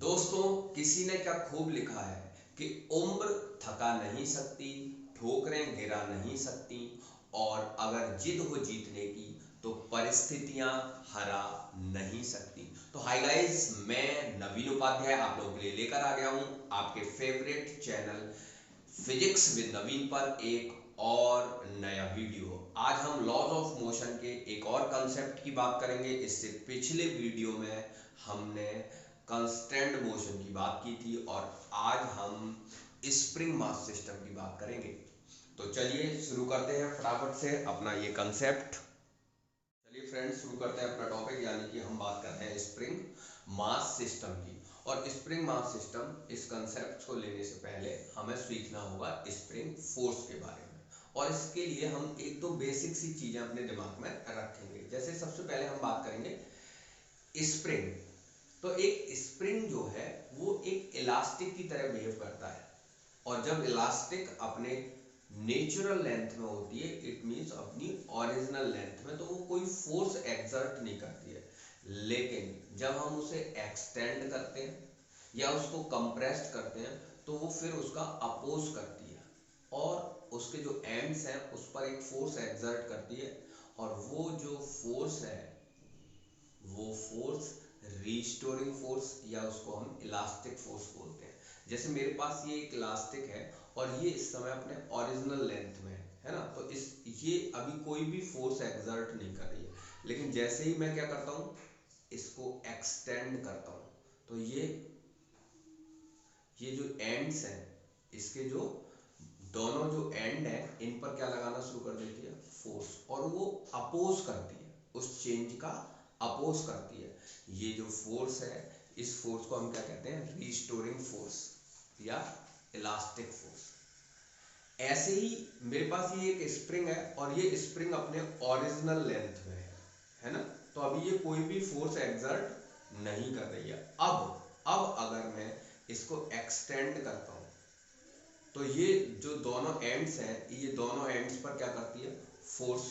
दोस्तों, किसी ने क्या खूब लिखा है कि उम्र थका नहीं सकती, ठोकरें गिरा नहीं सकती, और अगर जिद हो जीतने की तो परिस्थितियां हरा नहीं सकती। तो हाय गाइस, मैं नवीन उपाध्याय आप लोगों के लिए लेकर आ गया हूं आपके फेवरेट चैनल फिजिक्स विद नवीन पर एक और नया वीडियो। आज हम लॉज ऑफ मोशन के एक और कंसेप्ट की बात करेंगे। इससे पिछले वीडियो में हमने कांस्टेंट मोशन की बात की थी और आज हम स्प्रिंग मास सिस्टम की बात करेंगे। तो चलिए शुरू करते हैं फटाफट से अपना ये कंसेप्ट। चलिए फ्रेंड्स, शुरू करते हैं अपना टॉपिक, यानी कि हम बात करते हैं स्प्रिंग मास सिस्टम की। और स्प्रिंग मास सिस्टम इस कंसेप्ट को लेने से पहले हमें सीखना होगा स्प्रिंग फोर्स के बारे में। और इसके लिए हम एक दो बेसिक सी चीजें अपने दिमाग में रखेंगे। जैसे सबसे पहले हम बात करेंगे स्प्रिंग। तो एक स्प्रिंग जो है वो एक इलास्टिक की तरह बिहेव करता है, और जब इलास्टिक अपने नेचुरल लेंथ में होती है, इट मींस अपनी ओरिजिनल लेंथ में, तो वो कोई फोर्स एक्सर्ट नहीं करती है। लेकिन जब हम उसे एक्सटेंड करते हैं या उसको कंप्रेस्ड करते हैं तो वो फिर उसका अपोज करती है, और उसके जो एंड्स हैं उस पर एक फोर्स एक्सर्ट करती है। और वो जो फोर्स है वो फोर्स रीस्टोरिंग फोर्स, या उसको हम इलास्टिक फोर्स बोलते हैं। जैसे मेरे पास ये एक इलास्टिक है और ये इस समय अपने ओरिजिनल लेंथ में है ना, तो इस ये अभी कोई भी फोर्स एक्सर्ट नहीं कर रही है। लेकिन जैसे ही मैं क्या करता हूँ, इसको एक्सटेंड करता हूँ, तो ये जो एंड्स हैं, इसके जो दोनों जो एंड है इन पर क्या लगाना शुरू कर देती है, फोर्स, और वो अपोज करती है, उस चेंज का अपोज करती है। ये जो फोर्स है, इस फोर्स को हम क्या कहते हैं, रीस्टोरिंग फोर्स या इलास्टिक फोर्स। ऐसे ही मेरे पास ये एक स्प्रिंग है और ये स्प्रिंग अपने ओरिजिनल लेंथ में है ना, तो अभी ये कोई भी फोर्स एक्सर्ट नहीं कर रही है। अब अगर मैं इसको एक्सटेंड करता हूं, तो ये जो दोनों एंड्स हैं, ये दोनों एंड्स पर क्या करती है, फोर्स।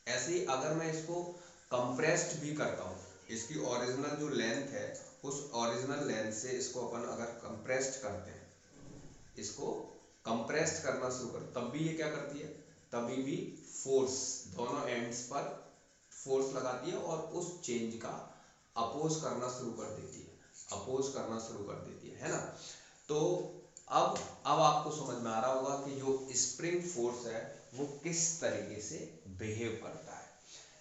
ऐसे ही अगर मैं इसको कंप्रेस्ड भी करता हूँ, इसकी ओरिजिनल जो लेंथ है उस ओरिजिनल लेंथ से इसको अपन अगर कंप्रेस्ड करते हैं, इसको कंप्रेस्ड करना शुरू कर, तब भी ये क्या करती है, तभी भी फोर्स दोनों एंड्स पर फोर्स लगाती है और उस चेंज का अपोज करना शुरू कर देती है, अपोज करना शुरू कर देती है ना। तो अब आपको समझ में आ रहा होगा कि जो स्प्रिंग फोर्स है वो किस तरीके से बिहेव करता है।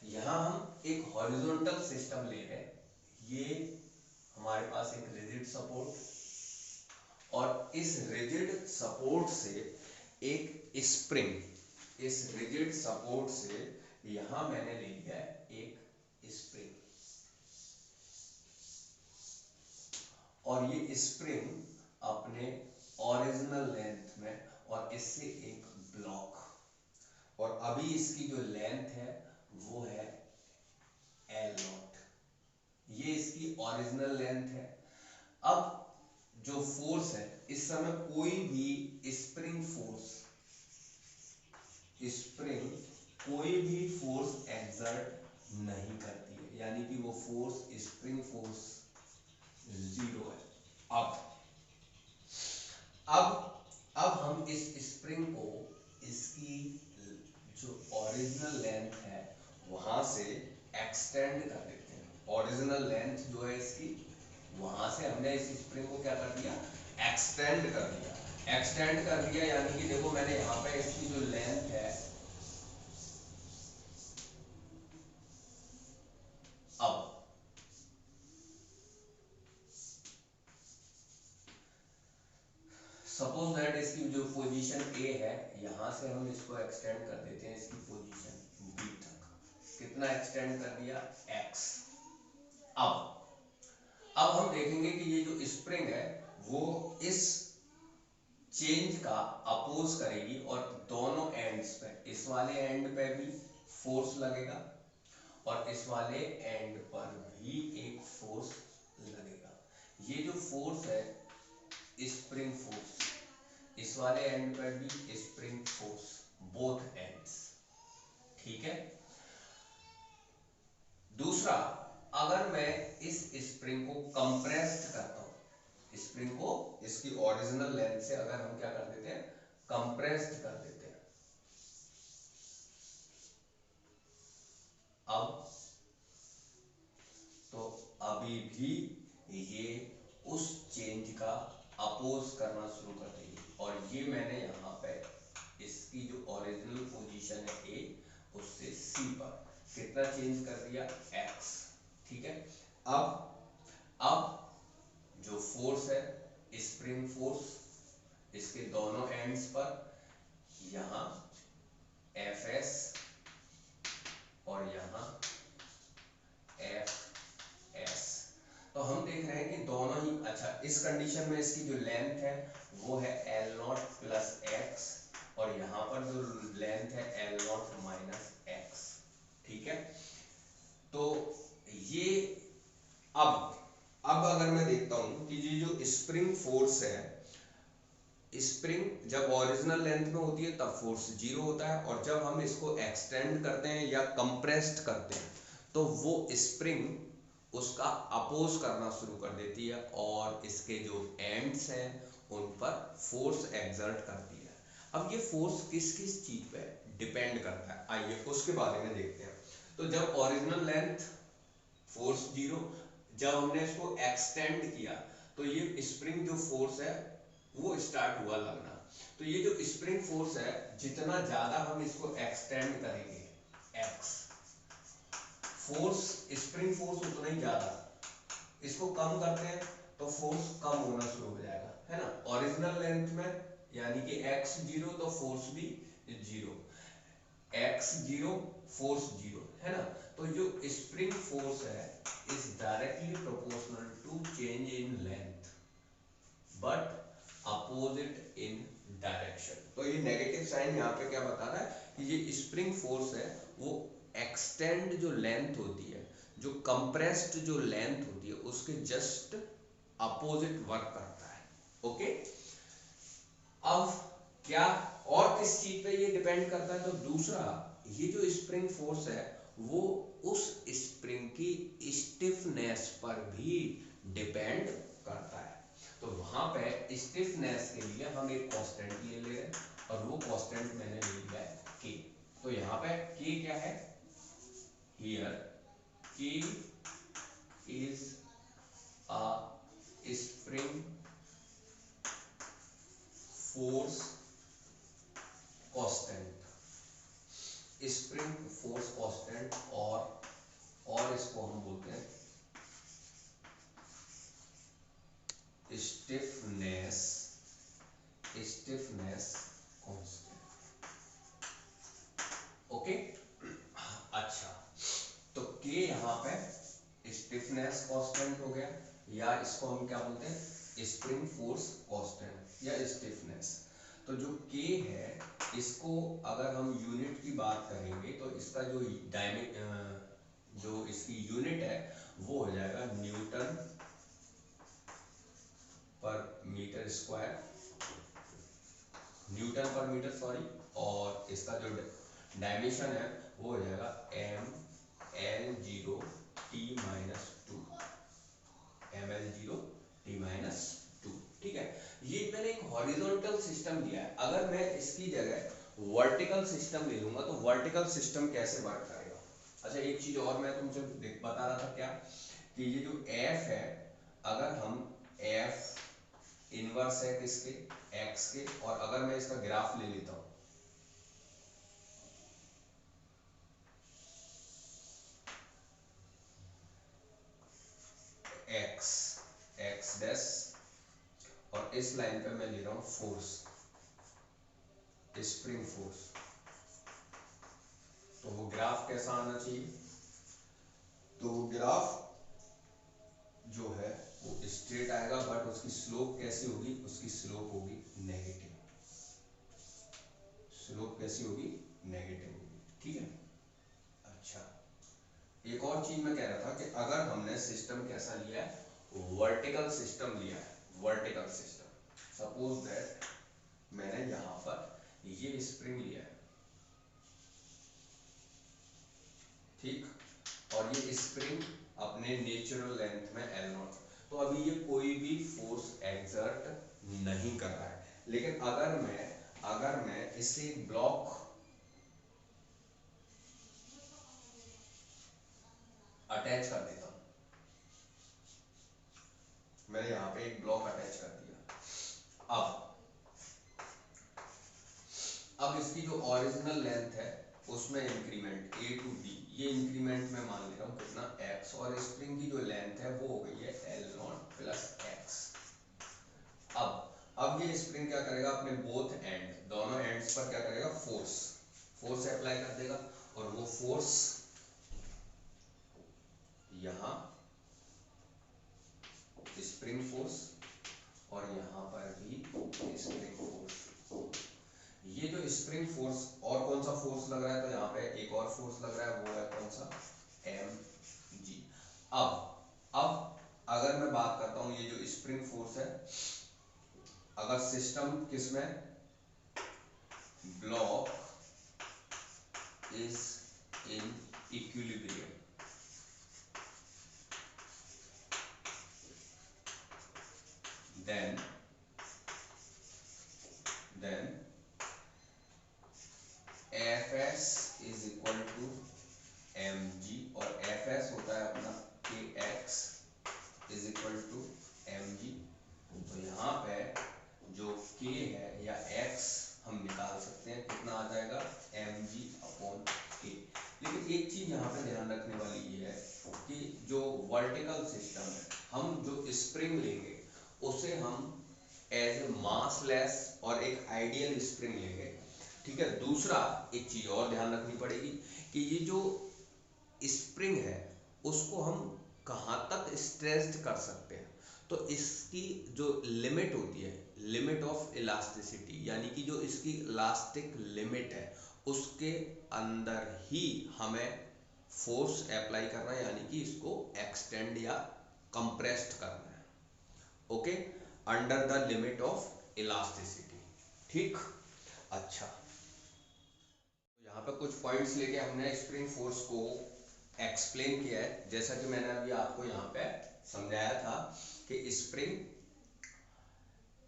यहां हम एक हॉरिजॉन्टल सिस्टम ले रहे हैं। ये हमारे पास एक रिजिड सपोर्ट, और इस रिजिड सपोर्ट से एक स्प्रिंग, इस रिजिड सपोर्ट से यहां मैंने ले लिया एक स्प्रिंग, और ये स्प्रिंग अपने ओरिजिनल लेंथ में, और इससे एक ब्लॉक, और अभी इसकी जो लेंथ है वो है L0। ये इसकी ओरिजिनल लेंथ है। अब जो फोर्स है, इस समय कोई भी स्प्रिंग कोई भी फोर्स एक्सर्ट नहीं करती है, यानी कि वो फोर्स, स्प्रिंग फोर्स जीरो है। अब अब अब हम इस स्प्रिंग को इसकी जो ओरिजिनल लेंथ है वहां से एक्सटेंड कर देते हैं। ओरिजिनल लेंथ जो है इसकी, वहां से हमने इस स्प्रिंग को क्या कर दिया, एक्सटेंड कर दिया। एक्सटेंड कर दिया यानी कि देखो, मैंने यहां पे इसकी जो लेंथ है, अब सपोज दैट इसकी जो पोजीशन ए है, यहां से हम इसको एक्सटेंड कर देते हैं इसकी पोजीशन बी तक। कितना एक्सटेंड कर दिया, एक्स। अब हम देखेंगे कि ये जो स्प्रिंग है वो इस चेंज का अपोज करेगी, और दोनों एंड्स पे, इस वाले एंड पे भी फोर्स लगेगा और इस वाले एंड पर भी एक फोर्स लगेगा। ये जो फोर्स है स्प्रिंग फोर्स, इस वाले एंड पर भी स्प्रिंग फोर्स, बोथ एंड्स। ठीक है। दूसरा, अगर मैं इस स्प्रिंग को कंप्रेस्ड करता हूं, स्प्रिंग को इसकी ओरिजिनल लेंथ से अगर हम क्या कर देते हैं, कंप्रेस्ड कर देते हैं। अब तो अभी भी ये उस चेंज का अपोज करना शुरू कर देगी, और ये मैंने यहाँ पे इसकी जो ओरिजिनल पोजीशन है ए, उससे सी पर कितना चेंज कर दिया, एक्स। ठीक है, अब जो फोर्स है, स्प्रिंग फोर्स, इसके दोनों एंड्स पर यहाँ एफ एस और यहाँ एफ एस। तो हम देख रहे हैं कि दोनों ही, अच्छा इस कंडीशन में इसकी जो लेंथ है वो है एल नॉट प्लस एक्स, और यहाँ पर जो लेंथ है एल नॉट माइनस एक्स। ठीक है, तो ये अब अगर मैं देखता हूं कि ये जो स्प्रिंग फोर्स है, स्प्रिंग जब ओरिजिनल लेंथ में होती है तब फोर्स जीरो होता है, और जब हम इसको एक्सटेंड करते हैं या कंप्रेस्ड करते हैं तो वो स्प्रिंग उसका अपोज करना शुरू कर देती है, और इसके जो एंड्स हैं उन पर फोर्स एक्सर्ट करती है। अब ये फोर्स किस किस चीज पे डिपेंड करता है, आइए उसके बारे में देखते हैं। तो जब ओरिजिनल लेंथ फोर्स जीरो, जब हमने इसको एक्सटेंड किया तो ये स्प्रिंग जो फोर्स है वो स्टार्ट हुआ लगना। तो ये जो स्प्रिंग फोर्स है, जितना ज्यादा हम इसको एक्सटेंड करेंगे एक्स फोर्स, स्प्रिंग फोर्स उतना ही ज्यादा, इसको कम करते हैं तो फोर्स कम होना शुरू हो जाएगा, है ना। ओरिजिनल लेंथ में यानी कि एक्स जीरो तो फोर्स भी zero, X zero force zero, है ना। तो जो स्प्रिंग फोर्स है is directly proportional to change in length but opposite in direction. तो ये नेगेटिव साइन यहाँ पे क्या बता रहा है कि ये स्प्रिंग फोर्स है वो एक्सटेंड जो लेंथ होती है, जो कंप्रेस्ड जो लेंथ होती है उसके जस्ट अपोजिट वर्क करता है। ओके, अब क्या और किस चीज पे ये डिपेंड करता है, तो दूसरा, ये जो स्प्रिंग फोर्स है वो उस स्प्रिंग की स्टिफनेस पर भी डिपेंड करता है। तो वहां पे स्टिफनेस के लिए हम एक कांस्टेंट ले ले रहे हैं, और वो कांस्टेंट मैंने ले लिया है के। तो यहाँ पे के क्या है, हियर के is a spring force constant, spring force constant, और इसको हम बोलते हैं स्टिफनेस कांस्टेंट। ओके, अच्छा, तो के यहाँ पे स्टिफनेस कांस्टेंट हो गया, या इसको हम क्या बोलते हैं, स्प्रिंग फोर्स कांस्टेंट या स्टिफनेस। तो जो के है इसको अगर हम यूनिट की बात करेंगे तो इसका जो जो इसकी यूनिट है वो हो जाएगा न्यूटन पर मीटर स्क्वायर, न्यूटन पर मीटर सॉरी, और इसका जो डायमेंशन है वो हो जाएगा M L zero T minus two, M L zero T minus two. ठीक है, ये मैंने एक हॉरिजॉन्टल सिस्टम दिया है, अगर मैं इसकी जगह वर्टिकल सिस्टम ले लूंगा तो वर्टिकल सिस्टम कैसे वर्क करेगा। अच्छा, एक चीज और मैं तुमसे बता रहा था क्या, कि ये जो एफ है, अगर हम एफ इनवर्स है किसके, एक्स के, और अगर मैं इसका ग्राफ ले लेता हूं, एक्स एक्स डैश, और इस लाइन पे मैं ले रहा हूं फोर्स, स्प्रिंग फोर्स, तो वो ग्राफ कैसा आना चाहिए, तो वो ग्राफ जो है वो स्ट्रेट आएगा, बट उसकी स्लोप कैसी होगी, उसकी स्लोप होगी नेगेटिव, स्लोप कैसी होगी, नेगेटिव होगी। ठीक है, अच्छा, एक और चीज मैं कह रहा था कि अगर हमने सिस्टम कैसा लिया है, वर्टिकल सिस्टम लिया है, वर्टिकल सिस्टम, सपोज दैट मैंने यहां पर ये स्प्रिंग लिया है, ठीक, और ये स्प्रिंग अपने नेचुरल लेंथ में एल नॉट, तो अभी ये कोई भी फोर्स एक्सर्ट नहीं कर रहा है। लेकिन अगर मैं इसे ब्लॉक अटैच कर देता हूं, मैंने यहाँ पे एक ब्लॉक अटैच कर दिया। अब इसकी जो ओरिजिनल लेंथ है उसमें इंक्रीमेंट ए टू डी, ये इंक्रीमेंट में मान ले रहा हूँ कितना एक्स, और स्प्रिंग की जो लेंथ है वो हो गई है एल नॉट प्लस एक्स। अब ये स्प्रिंग क्या करेगा, अपने बोथ एंड, दोनों एंड्स पर क्या करेगा, फोर्स अप्लाई कर देगा। और वो फोर्स यहाँ स्प्रिंग फोर्स, और यहाँ पर भी स्प्रिंग फोर्स। ये जो स्प्रिंग फोर्स और कौन सा फोर्स लग रहा है, तो यहाँ पे एक और फोर्स लग रहा है, वो है कौन सा, एम जी। अब अगर मैं बात करता हूँ ये जो स्प्रिंग फोर्स है, अगर सिस्टम किसमें, block is in equilibrium, then F S is equal to M G, और एफ एस होता है अपना K X is equal to M G. तो यहाँ पे जो k है या x हम निकाल सकते हैं, कितना आ जाएगा, mg अपॉन k। लेकिन एक चीज यहाँ पे ध्यान रखने वाली ये है कि जो वर्टिकल सिस्टम है, हम जो स्प्रिंग लेंगे उसे हम एज ए मासलेस और एक आइडियल स्प्रिंग लेंगे, ठीक है। दूसरा एक चीज और ध्यान रखनी पड़ेगी कि ये जो स्प्रिंग है उसको हम कहाँ तक स्ट्रेस्ड कर सकते हैं। तो इसकी जो लिमिट होती है, लिमिट ऑफ इलास्टिसिटी, यानी कि जो इसकी इलास्टिक लिमिट है उसके अंदर ही हमें फोर्स अप्लाई करना है, यानी कि इसको एक्सटेंड या कंप्रेस्ड करना है, okay, under the limit of elasticity, ठीक। अच्छा, तो यहाँ पे कुछ पॉइंट्स लेके हमने स्प्रिंग फोर्स को एक्सप्लेन किया है। जैसा कि मैंने अभी आपको यहाँ पे समझाया था कि स्प्रिंग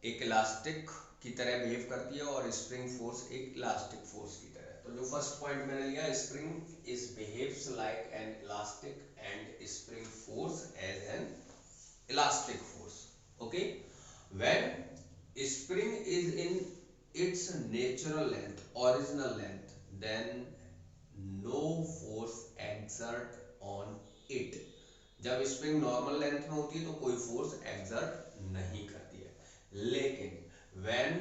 एक इलास्टिक की तरह बिहेव करती है और स्प्रिंग फोर्स एक इलास्टिक फोर्स की तरह। तो जो फर्स्ट पॉइंट मैंने लिया, spring is behaves like an elastic and spring force as an elastic force, okay. When spring is in its natural length, original length, then no force exert on it। जब spring normal length में होती है तो कोई force exert नहीं करती है। लेकिन व्हेन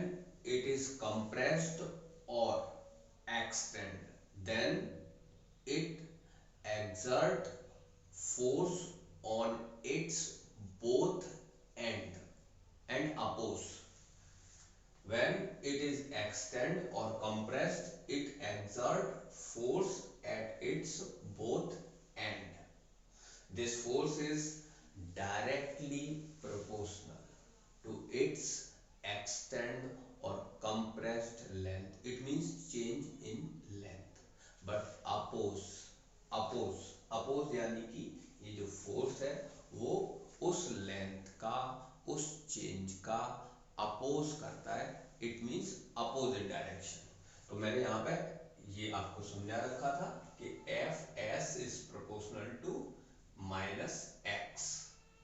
इट इज कंप्रेस्ड और extend, then it exert force on its both end and oppose। When it is extend or compressed, it exert force at its both end. This force is directly proportional to its extend or compressed length. It means change in length. But oppose यानी कि ये जो force है वो उस length का, उस change का अपोज करता है। It means opposite direction. तो मैंने यहाँ पे ये आपको समझा रखा था कि F S is proportional to minus X.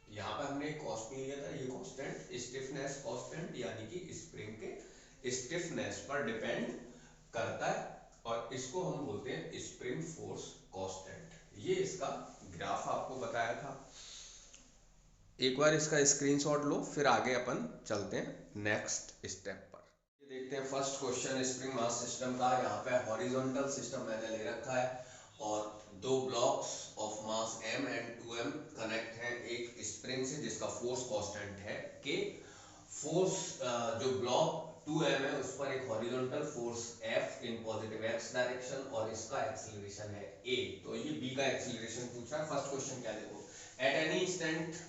यहाँ पे हमने एक कांस्टेंट लिया था, ये कांस्टेंट स्टिफनेस कांस्टेंट यानी कि स्प्रिंग के स्टिफनेस पर डिपेंड करता है, और इसको हम बोलते हैं स्प्रिंग फोर्स कांस्टेंट। ये इसका ग्राफ आपको बताया था। एक बार इसका स्क्रीनशॉट लो, फिर आगे अपन चलते हैं नेक्स्ट स्टेप पर। ये देखते हैं first question spring mass system का। यहाँ पे हॉरिजॉन्टल सिस्टम मैंने ले रखा है और दो blocks of mass m and 2m connect हैं एक स्प्रिंग से जिसका फोर्स कांस्टेंट है k। फोर्स जो ब्लॉक 2m है उस पर एक horizontal force F in positive x direction और इसका एक्सीलरेशन है a। तो ये b का एक्सीलरेशन पूछा है। फर्स्ट क्वेश्चन क्या देखो, at any instant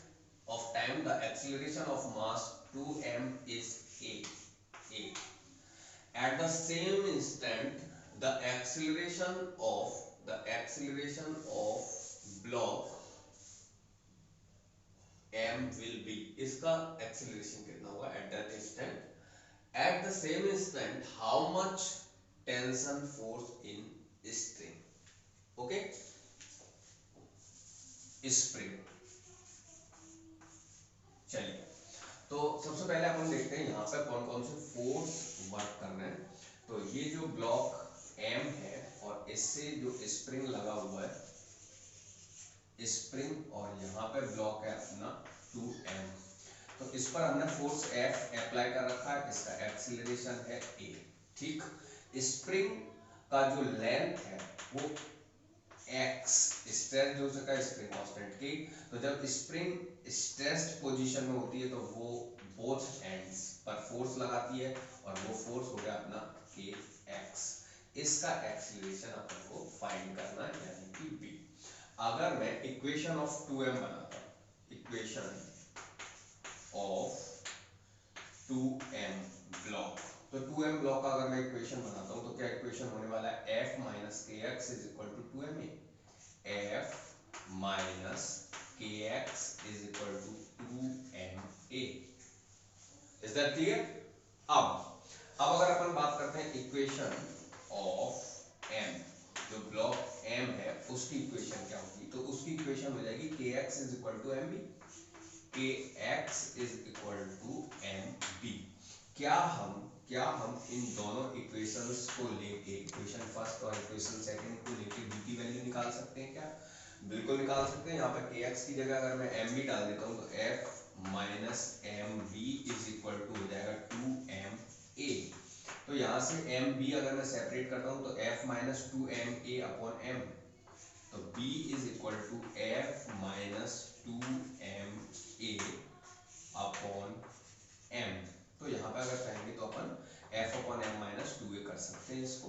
of time the acceleration of mass 2m is a। At the same instant the acceleration of block m will be, इसका एक्सीलरेशन कितना होगा at that instant, at the same instant how much tension force in string, okay, spring। चलिए, तो सबसे पहले अपन देखते हैं यहाँ पे कौन कौन से फोर्स वर्क कर रहे हैं। तो ये जो ब्लॉक M है और इससे जो स्प्रिंग लगा हुआ है स्प्रिंग, और यहाँ पे ब्लॉक है अपना 2M, तो इस पर हमने फोर्स F अप्लाई कर रखा है, इसका एक्सीलरेशन है A। ठीक, स्प्रिंग का जो लेंथ है वो x, स्ट्रेस जो उसका स्प्रिंग कांस्टेंट की, तो जब स्प्रिंग स्ट्रेस्ड पोजीशन में होती है तो वो बोथ एंड्स पर फोर्स लगाती है और वो फोर्स हो गया अपना kx। इसका एक्सीलरेशन अपन को फाइंड करना है यानी कि b। अगर मैं इक्वेशन ऑफ 2m बनाता हूं, इक्वेशन ऑफ 2m ब्लॉक, तो 2m ब्लॉक का अगर मैं इक्वेशन बनाता हूं तो क्या इक्वेशन होने वाला है, f minus K X is equal to 2ma, f minus K X is equal to 2ma। Is that clear? अब अगर अपन बात करते हैं इक्वेशन ऑफ m, जो ब्लॉक m है उसकी इक्वेशन क्या होगी, तो उसकी इक्वेशन हो जाएगी K X is equal to M B, K X is equal to M B. क्या हम इन दोनों इक्वेशंस को लेके, इक्वेशन फर्स्ट और इक्वेशन सेकंड को लेके बी की वैल्यू निकाल सकते हैं क्या? बिल्कुल निकाल सकते हैं। यहाँ पर के एक्स की जगह अगर मैं एम बी डाल देता हूँ तो F minus M B is equal to हो जाएगा 2m a। तो यहाँ से एम बी अगर मैं सेपरेट करता हूँ तो F minus 2m a upon m, तो b is equal to F minus 2m a upon m। तो यहाँ पे अगर चाहेंगे तो अपन f upon m minus 2a कर सकते हैं, इसको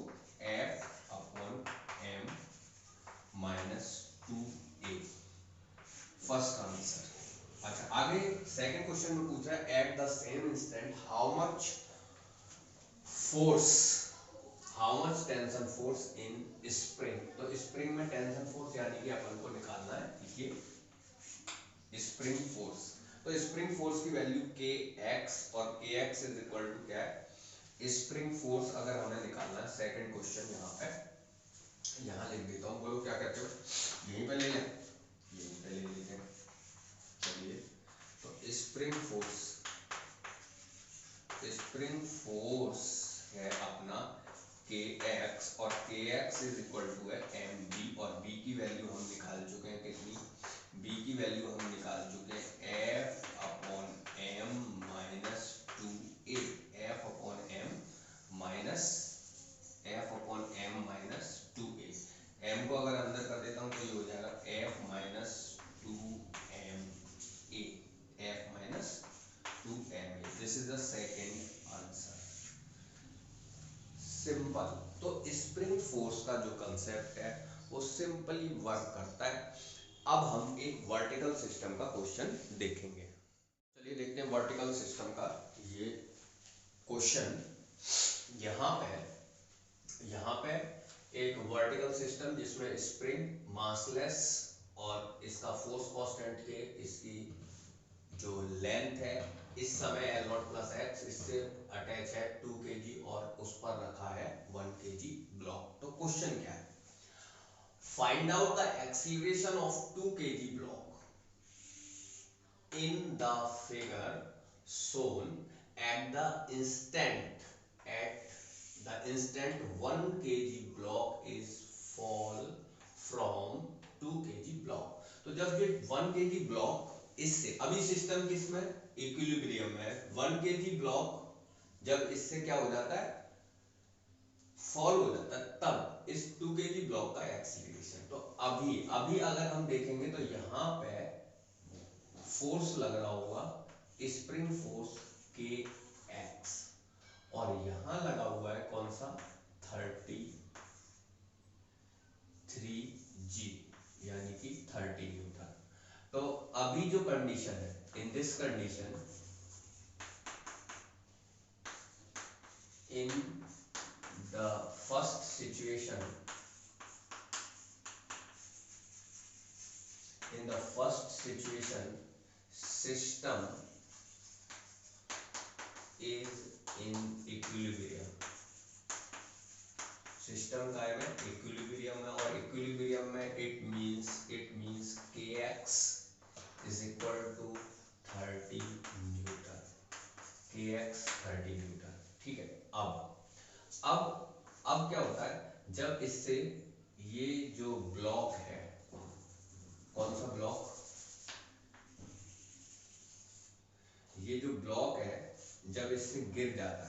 f upon m minus 2a, first answer. अच्छा, आगे सेकंड क्वेश्चन में पूछा है at the same instant how much force, how much tension force in spring. तो स्प्रिंग में टेंशन फोर्स यानी कि अपन को निकालना है, देखिए स्प्रिंग फोर्स, तो स्प्रिंग फोर्स की वैल्यू के एक्स, और के एक्स इज इक्वल टू क्या है, स्प्रिंग फोर्स अगर हमें निकालना है, सेकंड क्वेश्चन यहाँ पे, यहाँ लिख देता हूँ, बोलो क्या कहते हो, यहीं पे ले लें, यहीं पे ले लेते हैं। चलिए, तो स्प्रिंग फोर्स है अपना के एक्स, और के एक्स इज इक्वल टू है एम बी, और बी की वैल्यू हम निकाल चुके हैं कितनी, बी की वैल्यू हम निकाल चुके हैं F upon M minus 2a, F upon M minus, F upon M minus 2a। M को अगर अंदर कर देता हूँ तो ये हो जाएगा F minus 2ma, F minus 2ma। This is the second answer. Simple. तो स्प्रिंग फोर्स का जो कंसेप्ट है वो सिंपली वर्क करता है। अब हम एक वर्टिकल सिस्टम का क्वेश्चन देखेंगे। चलिए देखते हैं वर्टिकल सिस्टम का ये क्वेश्चन। यहाँ पे एक वर्टिकल सिस्टम जिसमें स्प्रिंग मासलेस और इसका फोर्स कांस्टेंट के, इसकी जो लेंथ है इस समय L0 प्लस एक्स, इससे अटैच है 2 kg और उस पर रखा है 1 kg ब्लॉक। तो क्वेश्चन क्या है, find out the acceleration of 2 kg block in the figure shown at the instant 1 kg block is fall from 2 kg block। तो जब ये 1 kg ब्लॉक, इससे अभी सिस्टम किस में, इक्विलिब्रियम में, 1 kg ब्लॉक जब इससे क्या हो जाता है, फॉल हो जाता है, तब इस 2 kg ब्लॉक का एक्सीलरेशन। तो अभी अभी अगर हम देखेंगे तो यहाँ पे फोर्स लग रहा होगा स्प्रिंग फोर्स के एक्स, और यहां लगा हुआ है कौन सा, 33g यानी कि 30 न्यूटन। तो अभी जो कंडीशन है, in this condition, in the first situation, system is in equilibrium, system का है में इक्विलिब्रियम में, और इक्विलिब्रियम में it means kx is equal to 30 newton, kx 30 newton. ठीक है। अब क्या होता है, जब इससे ये जो ब्लॉक है, कौन सा ब्लॉक, ये जो ब्लॉक है जब इससे गिर जाता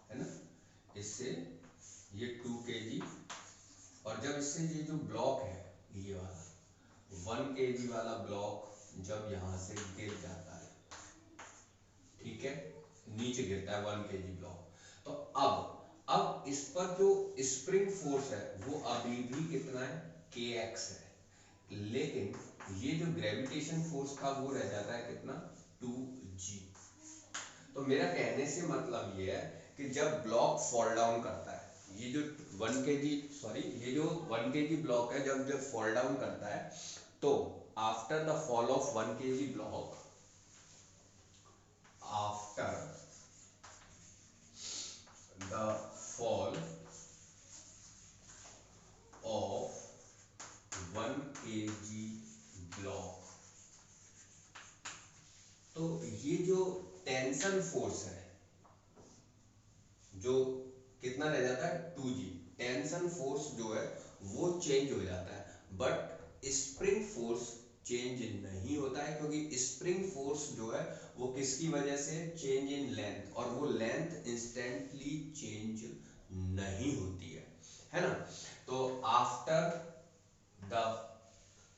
है ना, इससे ये 2 kg, और जब इससे ये जो ब्लॉक है ये वाला 1 kg वाला ब्लॉक जब यहाँ से गिर जाता है, ठीक है, नीचे गिरता है 1 kg ब्लॉक, तो अब इस पर जो स्प्रिंग फोर्स है वो अभी भी कितना है, kx है, लेकिन ये जो ग्रेविटेशन फोर्स था वो रह जाता है कितना, 2g। तो मेरा कहने से मतलब ये है कि जब ब्लॉक फॉल डाउन करता है, ये जो 1 kg ब्लॉक है, जब फॉल डाउन करता है, तो after the fall of 1 kg block, after the fall of 1 kg block, तो ये जो टेंशन फोर्स है जो कितना रह जाता है, 2g, टेंशन फोर्स जो है वो चेंज हो जाता है, बट स्प्रिंग फोर्स चेंज नहीं होता है, क्योंकि स्प्रिंग फोर्स जो है वो किसकी वजह से, चेंज इन लेंथ, और वो लेंथ इंस्टेंटली चेंज नहीं होती है ना। तो after the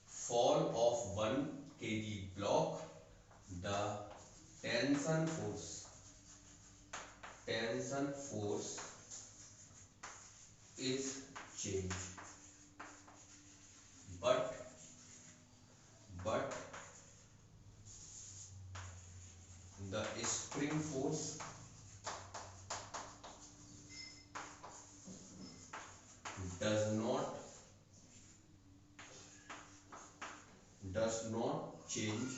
fall of 1 kg block, the tension force is changed, but the spring force does not change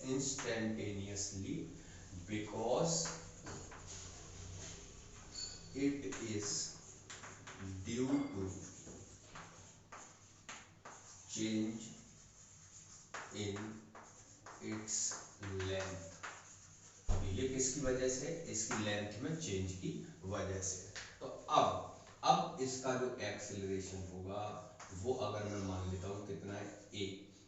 instantaneously, because it is due to change in its length। ये किसकी वजह से, इसकी लेंथ में चेंज की वजह से। तो अब इसका जो एक्सेलरेशन होगा वो अगर मैं मान लेता हूँ कितना है, a,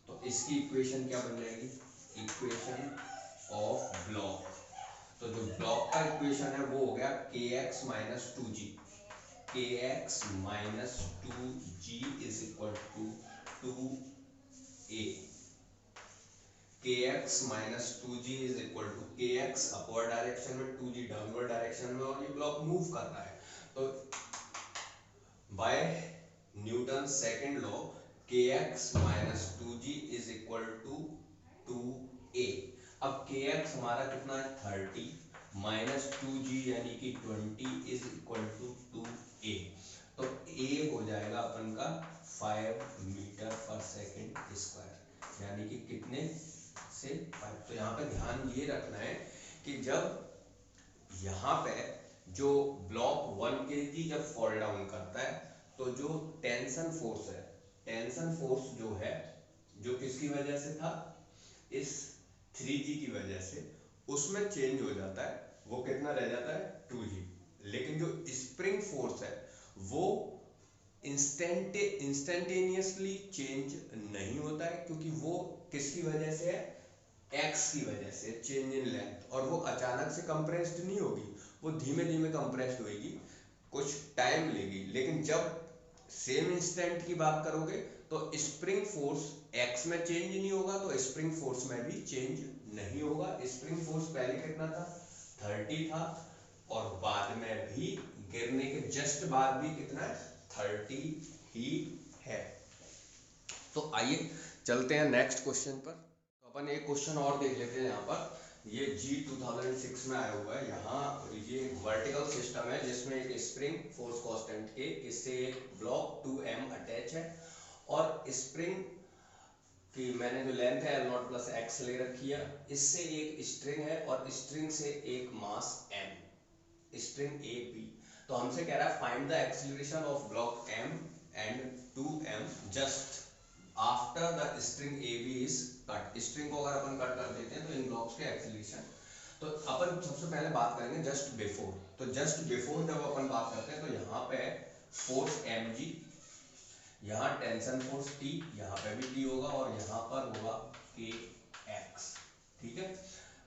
तो इसकी इक्वेशन क्या बन जाएगी, इक्वेशन ऑफ ब्लॉक, तो जो ब्लॉक का इक्वेशन है वो हो गया kx minus 2g, kx minus 2g is equal to 2a, kx minus 2g is equal to kx upward direction में, 2g डाउनवर्ड डायरेक्शन में, और ये ब्लॉक मूव कर रहा है, तो by Newton second law kx minus 2g is equal to 2a। अब kx हमारा कितना है, 30 माइनस 2g यानी कि 20 इज इक्वल टू 2a, तो a हो जाएगा अपन का 5 मीटर पर सेकंड स्क्वायर, यानी कि कितने से 5। तो यहाँ पे ध्यान ये रखना है कि जब यहाँ पे जो ब्लॉक 1 kg जब फॉल डाउन करता है, तो जो टेंशन फोर्स है, टेंशन फोर्स जो है, जो किसकी वजह से था, इस 3g की वजह से, उसमें चेंज हो जाता है, वो कितना रह जाता है, 2g। लेकिन जो स्प्रिंग फोर्स है वो इंस्टेंटेनियसली चेंज नहीं होता है, क्योंकि वो किसकी वजह से है, x की वजह से, चेंज इन लेंथ, और वो अचानक से कंप्रेस्ड नहीं होगी, वो धीमे धीमे कंप्रेस्ड होगी, कुछ टाइम लेगी। लेकिन जब सेम इंस्टेंट की बात करोगे तो स्प्रिंग फोर्स x में चेंज नहीं होगा, तो स्प्रिंग फोर्स में भी चेंज नहीं होगा। स्प्रिंग फोर्स पहले कितना था, 30 था, और बाद में भी गिरने के जस्ट बाद भी कितना है, 30 ही है। तो आइए चलते हैं नेक्स्ट क्वेश्चन पर। तो अपन एक क्वेश्चन और देख लेते हैं यहाँ पर। ये जी 2006 में आया हुआ है। यहाँ ये वर्टिकल सिस्टम है जिसमें एक स्प्रिंग फोर्स कांस्टेंट के इससे एक ब्लॉक 2m अटैच है और स्प्रिंग कि मैंने जो लेंथ है L0 प्लस एक्स ले रखी है, इससे एक स्ट्रिंग है और स्ट्रिंग से एक mass m, string A B. तो हमसे कह रहा है find the acceleration of block m and 2m just after the string A B is cut. String को अगर अपन कट कर देते हैं तो इन ब्लॉक्स के एक्सीलरेशन। तो अपन सबसे पहले बात करेंगे जस्ट बिफोर। तो जस्ट बिफोर जब अपन बात करते हैं तो यहाँ पे फोर्स mg, यहाँ टेंशन फोर्स T, यहाँ पे भी T होगा और यहाँ पर होगा kx। ठीक है,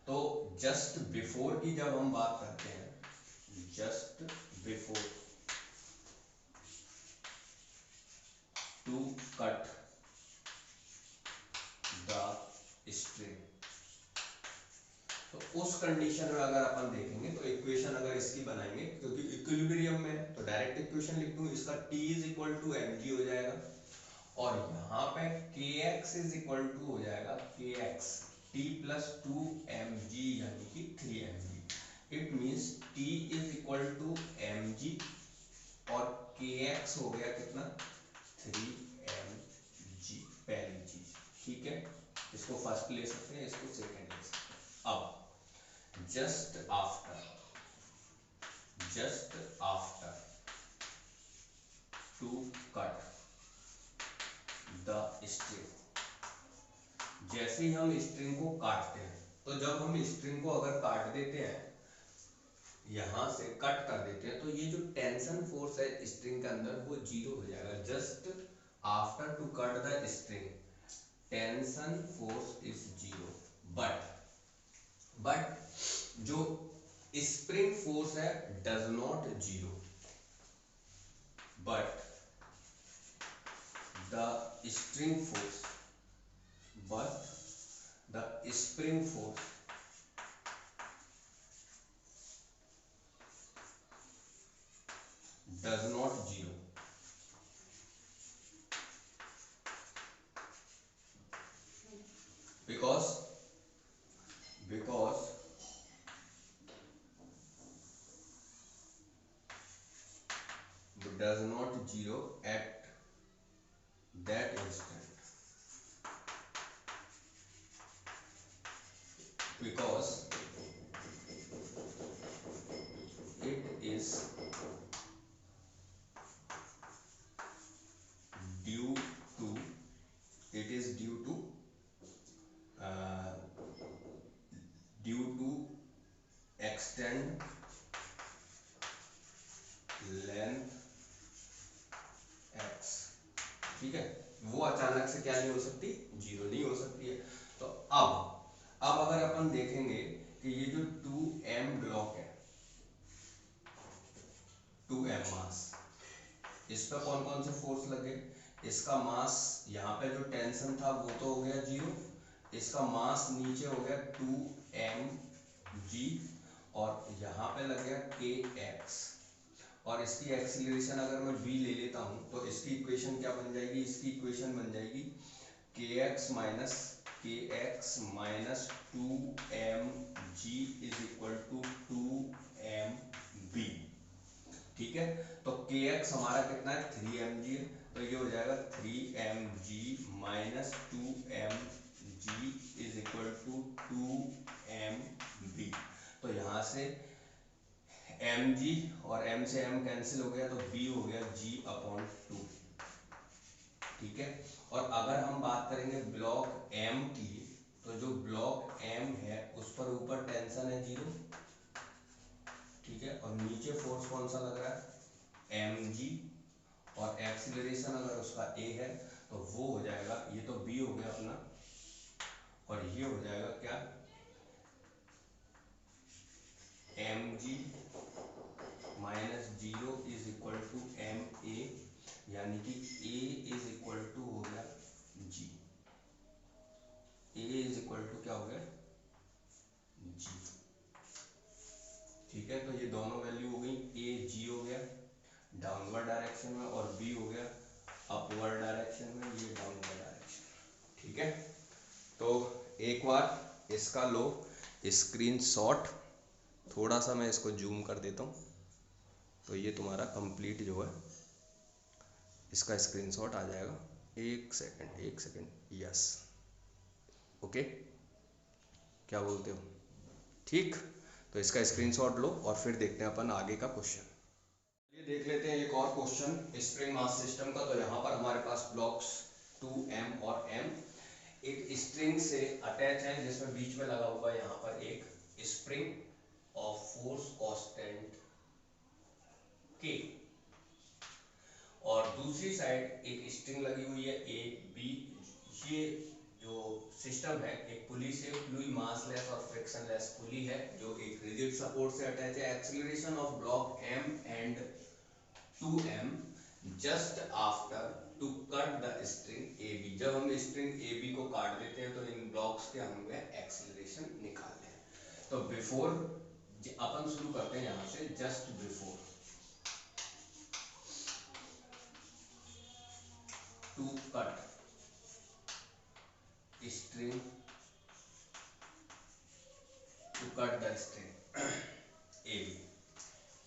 तो जस्ट बिफोर की जब हम बात करते हैं, just before to cut the string, तो उस कंडीशन में अगर अपन देखेंगे तो इक्वेशन अगर इसकी बनाएंगे, क्योंकि इक्विलिब्रियम में है तो डायरेक्ट इक्वेशन लिख दूं, इसका T is equal to mg हो जाएगा और यहाँ पे kx इज इक्वल टू हो जाएगा kx t प्लस 2mg यानी कि 3mg। It means t is equal to mg और kx हो गया कितना 3mg, पहली चीज। ठीक है, इसको फर्स्ट ले सकते हैं, इसको सेकंड ले सकते हैं। अब just after to cut the string, जैसे ही हम स्ट्रिंग को काटते हैं, तो जब हम स्ट्रिंग को अगर काट देते हैं, यहां से कट कर देते हैं, तो ये जो टेंशन फोर्स है स्ट्रिंग के अंदर वो जीरो हो जाएगा। Just after to cut the string tension force is zero, but जो स्प्रिंग फोर्स है does not zero, but the spring force does not zero, because does not zero at that instant, because it is due to uh, extend length x। ठीक है, वो अचानक से क्या नहीं हो सकती, जीरो नहीं हो सकती है। तो अब अगर अपन देखेंगे कि ये जो 2m ब्लॉक है, 2m मास, इस पर कौन कौन से फोर्स लगे, इसका मास यहाँ पे जो टेंशन था वो तो हो गया जीरो, इसका मास नीचे हो गया 2mg और यहाँ पे लग गया kx, और इसकी एक्सीलरेशन अगर मैं v ले लेता हूँ तो इसकी इक्वेशन क्या बन जाएगी, इसकी इक्वेशन बन जाएगी kx minus 2mg is equal to 2mv। ठीक है, तो kx हमारा कितना है 3mg है, तो ये हो जाएगा 3mg minus 2mg is equal to 2mv। तो यहाँ से mg और m से m कैंसिल हो गया तो b हो गया g/2। ठीक है, और अगर हम बात करेंगे ब्लॉक m की, तो जो ब्लॉक m है उस पर ऊपर टेंशन है जीरो। ठीक है, और नीचे फोर्स कौन सा लग रहा है mg, और एक्सीलरेशन अगर उसका a है तो वो हो जाएगा, ये तो b हो गया अपना, और ये हो जाएगा क्या mg minus zero is equal to ma, यानी कि a इज इक्वल टू हो गया g, a is equal to क्या हो गया g। ठीक है, तो ये दोनों वैल्यू हो गई, a g हो गया डाउनवर्ड डायरेक्शन में और b हो गया अपवर्ड डायरेक्शन में, ये डाउनवर्ड डायरेक्शन। ठीक है, तो एक बार इसका लो स्क्रीनशॉट। थोड़ा सा मैं इसको जूम कर देता हूँ, तो ये तुम्हारा कंप्लीट जो है इसका स्क्रीनशॉट आ जाएगा। एक सेकंड, यस, ओके, क्या बोलते हो? ठीक, तो इसका स्क्रीनशॉट लो और फिर देखते हैं अपन आगे का क्वेश्चन। ये देख लेते हैं एक और क्वेश्चन स्प्रिंग मास सिस्टम का। तो यहाँ पर हमारे पास ब्लॉक्स 2m और m एक स्ट्रिंग से अटैच है, जिसमें बीच में लगा हुआ है यहाँ पर एक spring of force constant k, और दूसरी साइड एक स्ट्रिंग लगी हुई है a b। ये जो सिस्टम है एक पुली से, पुली मासलेस और फ्रिक्शनलेस पुली है जो एक रिजिड सपोर्ट से अटैच है। Acceleration of block m and 2m just after to cut the string AB। जब हम स्ट्रिंग AB को काट देते हैं तो इन ब्लॉक्स के हमें एक्सीलरेशन निकालते हैं। तो बिफोर अपन शुरू करते हैं यहाँ से, just before to cut string, to cut the string AB,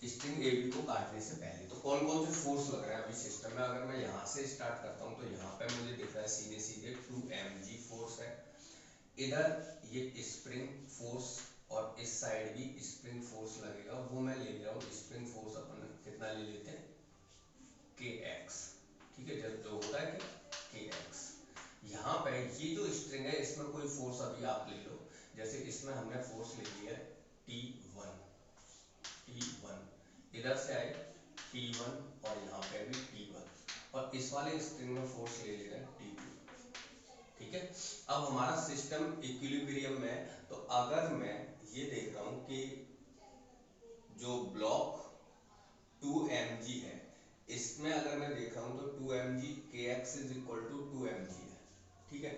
string AB को काटने से पहले तो कौन कौन से फोर्स लग रहे हैं अभी सिस्टम में। अगर मैं यहाँ से स्टार्ट करता हूँ तो यहाँ पे मुझे दिख रहा है सीधे सीधे 2mg फोर्स है। इधर ये स्प्रिंग फोर्स और इस साइड भी स्प्रिंग फोर्स लगेगा, वो मैं ले रहा हूँ स्प्रिंग फोर्स अपन कितना ले लेते हैं kx। ठीक है, जब जो होता है कि kx। यहाँ पे ये जो स्ट्रिंग है इसमें कोई फोर्स अभी आप ले लो, जैसे इसमें हमने फोर्स ले लिया है T1, इधर से आए T1 और यहाँ पे भी T1, और इस वाले स्ट्रिंग में फोर्स ले रहे हैं T2। ठीक है, अब हमारा सिस्टम इक्विलिब्रियम में है। तो अगर मैं ये देख रहा हूँ कि जो ब्लॉक 2mg है इसमें अगर मैं देख रहा हूँ तो 2mg kx is equal to 2mg है। ठीक है,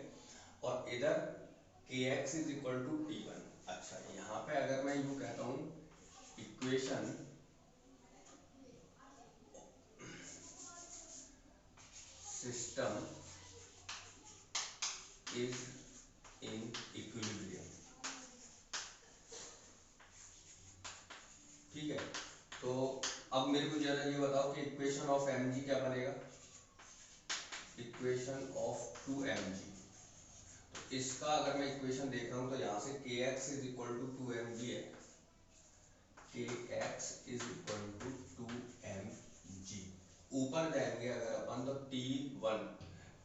और इधर kx is equal to T1। अच्छा, यहाँ पे अगर मैं यूँ कहता हूँ equation system is in equilibrium. ठीक है, तो अब मेरे को जरा ये बताओ कि इक्वेशन ऑफ mg क्या बनेगा। इक्वेशन ऑफ 2mg, तो इसका अगर मैं इक्वेशन देख रहा हूँ तो यहाँ से kx is equal to 2mg है, kx is equal to 2mg। ऊपर जाएंगे अगर अपन तो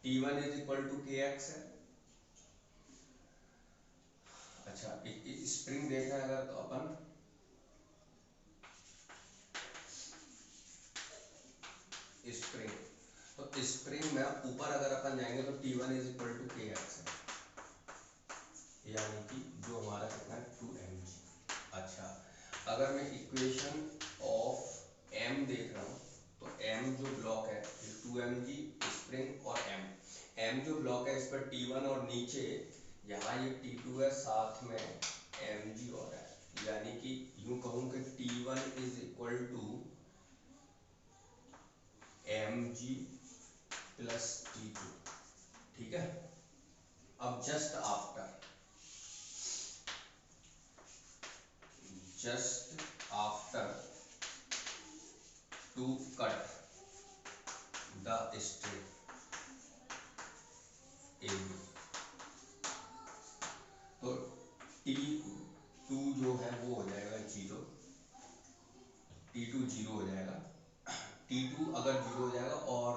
T1 is equal to kx है। अच्छा, स्प्रिंग देखना है अगर तो अपन स्प्रिंग, तो स्प्रिंग में ऊपर अगर अपन जाएंगे तो T1 is equal to kx है, यानी कि जो हमारा कितना है 2mg। अच्छा, अगर मैं इक्वेशन ऑफ m देख रहा हूँ तो m जो ब्लॉक है 2mg स्प्रिंग और m जो ब्लॉक है इस पर T1 और नीचे यहाँ ये T2 है, साथ में mg हो रहा है, यानी कि यूं कहूँ कि T1 is equal to mg plus T2। ठीक है, अब just after to cut the string AB, तो T2 जो है वो हो जाएगा 0, T2 0 हो जाएगा। T2 अगर 0 हो जाएगा और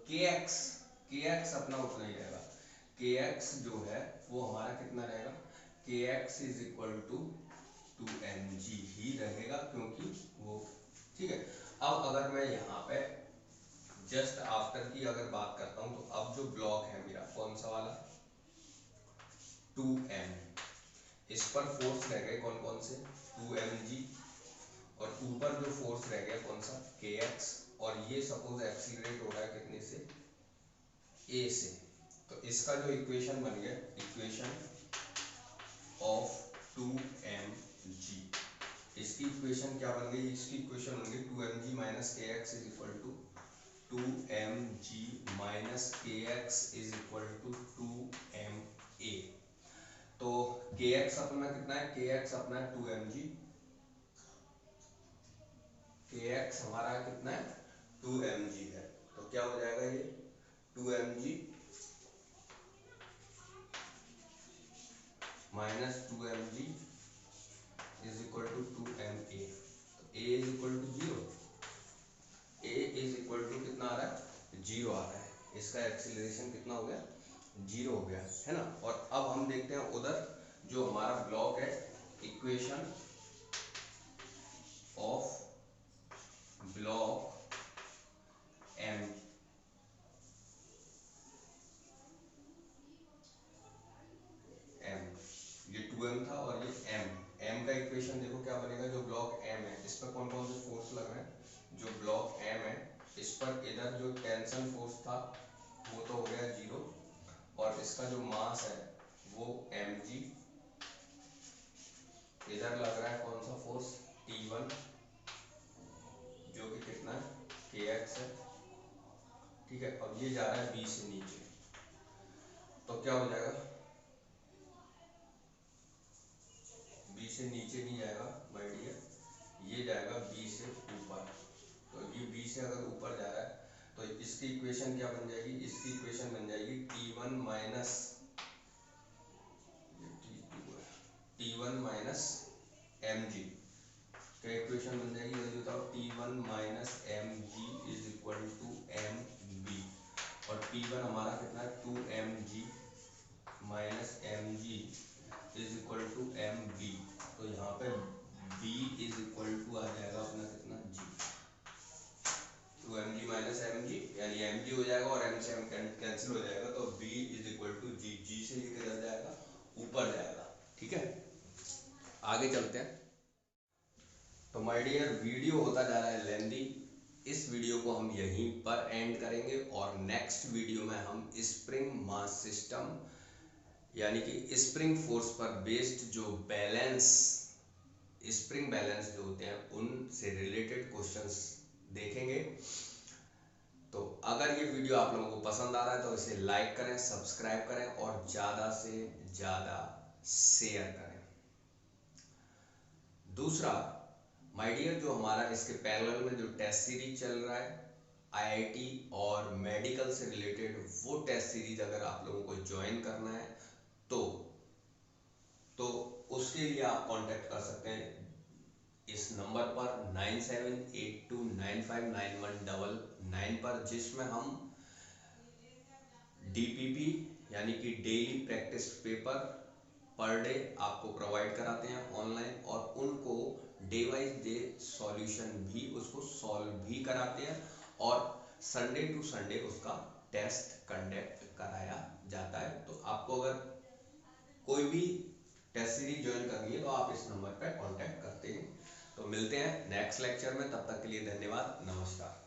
kx अपना उतना ही रहेगा। kx जो है वो हमारा कितना रहेगा, kx is equal to 2mg ही रहेगा, क्योंकि वो ठीक है। अब अगर मैं यहाँ पे जस्ट आफ्टर की अगर बात करता हूँ तो अब जो ब्लॉक है मेरा कौन सा वाला 2m, इस पर फोर्स रह गए कौन कौन से 2mg, और ऊपर जो फोर्स रह गया कौन सा kx, और ये सपोज एक्सीलरेट हो रहा है कितने से a से। तो इसका जो इक्वेशन बन गया इक्वेशन ऑफ 2mg, इसकी इक्वेशन क्या बन गई, इसकी इक्वेशन बन गई 2mg minus kx is equal to 2mg minus kx is equal to 2ma। तो kx अपना कितना है, kx अपना है 2mg, kx हमारा कितना है 2mg है। तो क्या हो जाएगा ये 2mg minus 2mg is equal to 2ma। तो a is equal to 0, a is equal to कितना आ रहा है 0 आ रहा है। इसका एक्सीलरेशन कितना हो गया 0 हो गया है ना। और अब हम देखते हैं उधर जो हमारा ब्लॉक है, इक्वेशन ऑफ ब्लॉक m, ये 2m था और ये m का इक्वेशन देखो क्या बनेगा। जो ब्लॉक m है इस पर कौन कौन से फोर्स लग रहे हैं, जो ब्लॉक m है इस पर इधर जो टेंशन फोर्स था वो तो हो गया 0, और इसका जो मास है वो mg, इधर लग रहा है कौन सा फोर्स T1 जो कि कितना है kx है, ठीक है। अब ये जा रहा है b से नीचे, तो क्या हो जाएगा, b से नीचे नहीं जाएगा माय डियर, ये जाएगा b से ऊपर। तो ये b से अगर ऊपर जा रहा है तो इसकी इक्वेशन क्या बन जाएगी, इसकी इक्वेशन बन जाएगी T1 minus T1 minus mg। क्या इक्वेशन बन जाएगी जल्दी बताओ, T1 minus mg is equal to mb। और T1 हमारा कितना है 2mg minus mg is equal to mb। तो यहाँ पे b इज इक्वल टू आ जाएगा अपना कितना g, 2mg माइनस mg यानी mg हो जाएगा और m से m कैंसिल हो जाएगा, तो b is equal to g, g से ये किधर जाएगा ऊपर जाएगा, ठीक है। आगे चलते हैं। तो माय डियर वीडियो होता जा रहा है लेंदी, इस वीडियो को हम यहीं पर एंड करेंगे और नेक्स्ट वीडियो में हम स्प्रिंग मास सिस्टम यानी कि स्प्रिंग फोर्स पर बेस्ड जो बैलेंस, स्प्रिंग बैलेंस जो होते हैं उनसे रिलेटेड क्वेश्चंस देखेंगे। तो अगर ये वीडियो आप लोगों को पसंद आ रहा है तो इसे लाइक करें, सब्सक्राइब करें और ज़्यादा से ज़्यादा शेयर करें। दूसरा माय डियर, जो हमारा इसके पैरेलल में जो टेस्ट सीरीज चल रहा है आईआईटी और मेडिकल से रिलेटेड, वो टेस्ट सीरीज अगर आप लोगों को ज्वाइन करना है तो उसके लिए आप कांटेक्ट कर सकते हैं इस नंबर पर 9782959199 पर, जिसमें हम डीपीपी यानी कि daily practice paper per day आपको प्रोवाइड कराते हैं ऑनलाइन, और उनको डे वाइज डे सॉल्यूशन भी उसको सॉल्व भी कराते हैं, और संडे टू संडे उसका टेस्ट कंडक्ट कराया जाता है। तो आपको अगर कोई भी टेस्ट सीरीज ज्वाइन करनी है तो आप इस नंबर पर कांटेक्ट करते हैं। तो मिलते हैं नेक्स्ट लेक्चर में, तब तक के लिए धन्यवाद, नमस्कार।